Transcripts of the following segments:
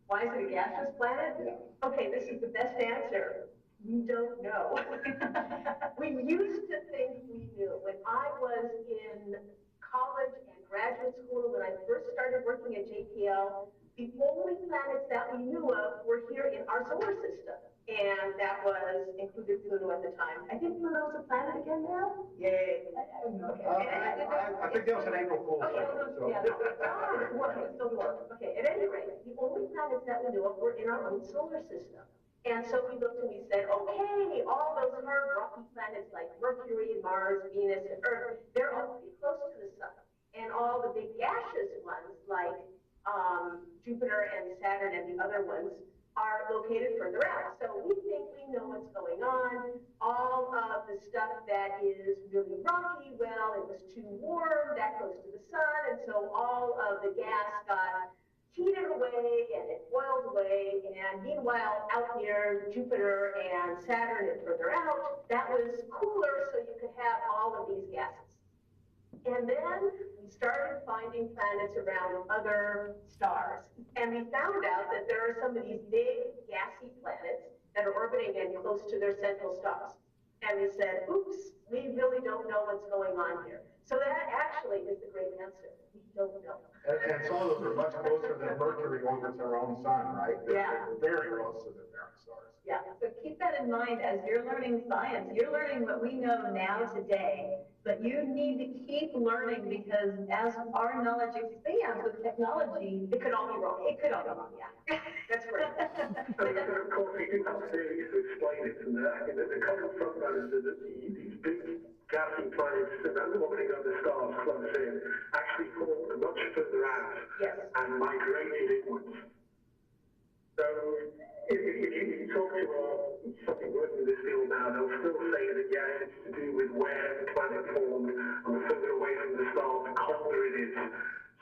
Why is it a gaseous planet? Yeah. Okay, this is the best answer. We don't know. We used to think we knew. When I was in college and graduate school, when I first started working at JPL, the only planets that we knew of were here in our solar system. And that was included Pluto at the time. I think Pluto's a planet again now. Yay. Okay. I think that was an April Fool's. Okay, yeah, it's working, it's still working. Okay, at any rate, the only planets that we knew of were in our own solar system. And so we looked and we said, okay, all those hard rocky planets like Mercury, Mars, Venus, and Earth, they're all pretty close to the sun. And all the big gaseous ones like Jupiter and Saturn and the other ones are located further out. So we think we know what's going on. All of the stuff that is really rocky, well, it was too warm, that goes to the sun, and so all of the gas got heated away and it boiled away, and meanwhile out near Jupiter and Saturn and further out, that was cooler, so you could have all of these gases. And then we started finding planets around other stars, and we found out that there are some of these big gassy planets that are orbiting in close to their central stars. And we said, oops, we really don't know what's going on here. So that actually is the great answer. We don't know. And some of those are much closer than Mercury orbits our own sun, right? Yeah. They're very close to the parent stars. Yeah. So keep that in mind as you're learning science. You're learning what we know now today, but you need to keep learning because as our knowledge expands with technology, It could all be wrong. It could all be wrong, yeah. That's right. And of course, we do have to explain it, and the common front runners are that these big gassy planets and the orbiting of the stars close in actually formed much further out and migrated inwards. So if you talk to somebody working in this field now, they'll still say that yes, it's to do with where the planet formed, and the further away from the star, the colder it is.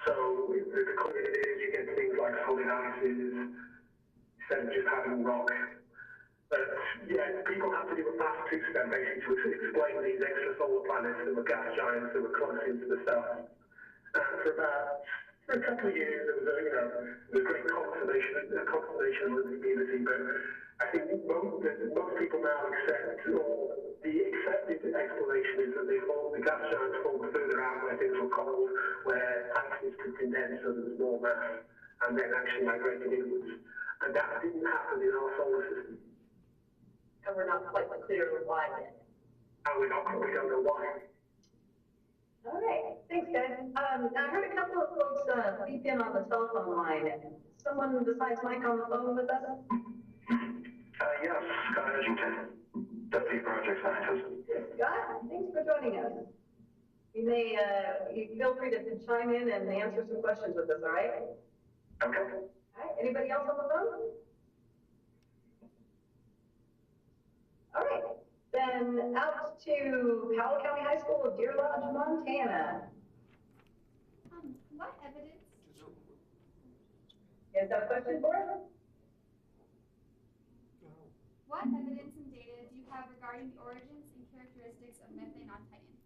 So the colder it is, you get things like solid ices, instead of just having rock. But yeah, people have to do a fast two-step basically to explain these extrasolar planets that were gas giants that were close into the stars. And for a couple of years, there was a great consternation with the community, but I think most people now accept, or the accepted explanation is that the gas giants formed further out where things were cold, where ices could condense so there was more mass, and then actually migrated inwards. And that didn't happen in our solar system. And we're not quite clear why yet. And we don't know why. all right, thanks guys. I heard a couple of folks beep in on the telephone line. Someone besides Mike on the phone with us? Yes, Scott Edgington, Deputy Project Scientist. Scott, thanks for joining us. You may you feel free to chime in and answer some questions with us, all right? Okay. All right, anybody else on the phone? All right, then out to Powell County High School, Deer Lodge, Montana. What evidence? You guys have a question for us? What evidence and data do you have regarding the origins and characteristics of methane on Titan?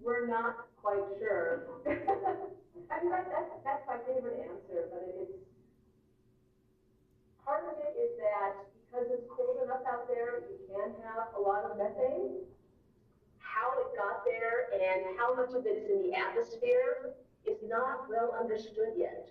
We're not quite sure. I mean, that's my favorite answer, but it's part of it is that because it's cold enough out there, you can have a lot of methane. How it got there and how much of it is in the atmosphere is not well understood yet.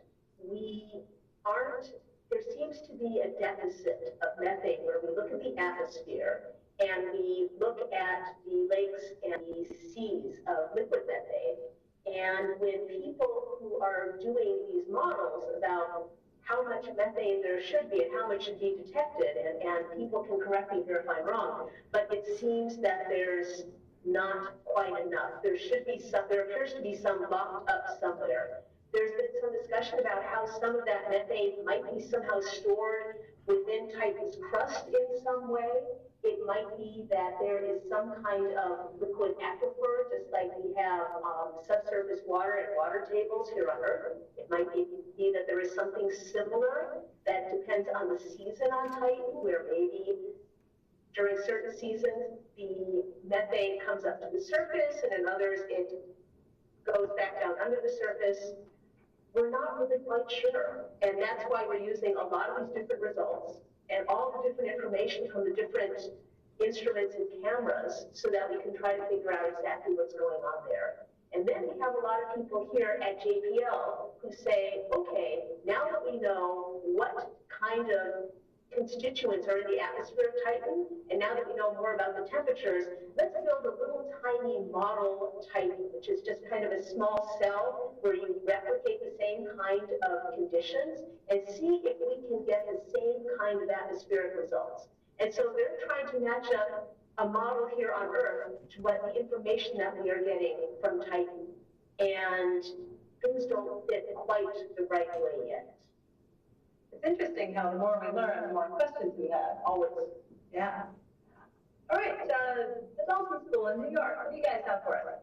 There seems to be a deficit of methane where we look at the atmosphere and we look at the lakes and the seas of liquid methane. And when people who are doing these models about how much methane there should be and how much should be detected, and people can correct me here if I'm wrong, but it seems that there's not quite enough. There appears to be some locked up somewhere. There's been some discussion about how some of that methane might be somehow stored within Titan's crust in some way. It might be that there is some kind of liquid aquifer, just like we have subsurface water and water tables here on Earth. It might be that there is something similar that depends on the season on Titan, where maybe During certain seasons, the methane comes up to the surface, and in others, it goes back down under the surface. We're not really quite sure, and that's why we're using a lot of these different results and all the different information from the different instruments and cameras so that we can try to figure out exactly what's going on there. And then we have a lot of people here at JPL who say, okay, now that we know what kind of constituents are in the atmosphere of Titan, and now that we know more about the temperatures, let's build a little tiny model Titan, which is just kind of a small cell where you replicate the same kind of conditions and see if we can get the same kind of atmospheric results. And so they're trying to match up a model here on Earth to what the information that we are getting from Titan. And things don't fit quite the right way yet. It's interesting how the more we learn, the more questions we have. Always. Yeah. All right, the Dolphin School in New York, what do you guys have for us?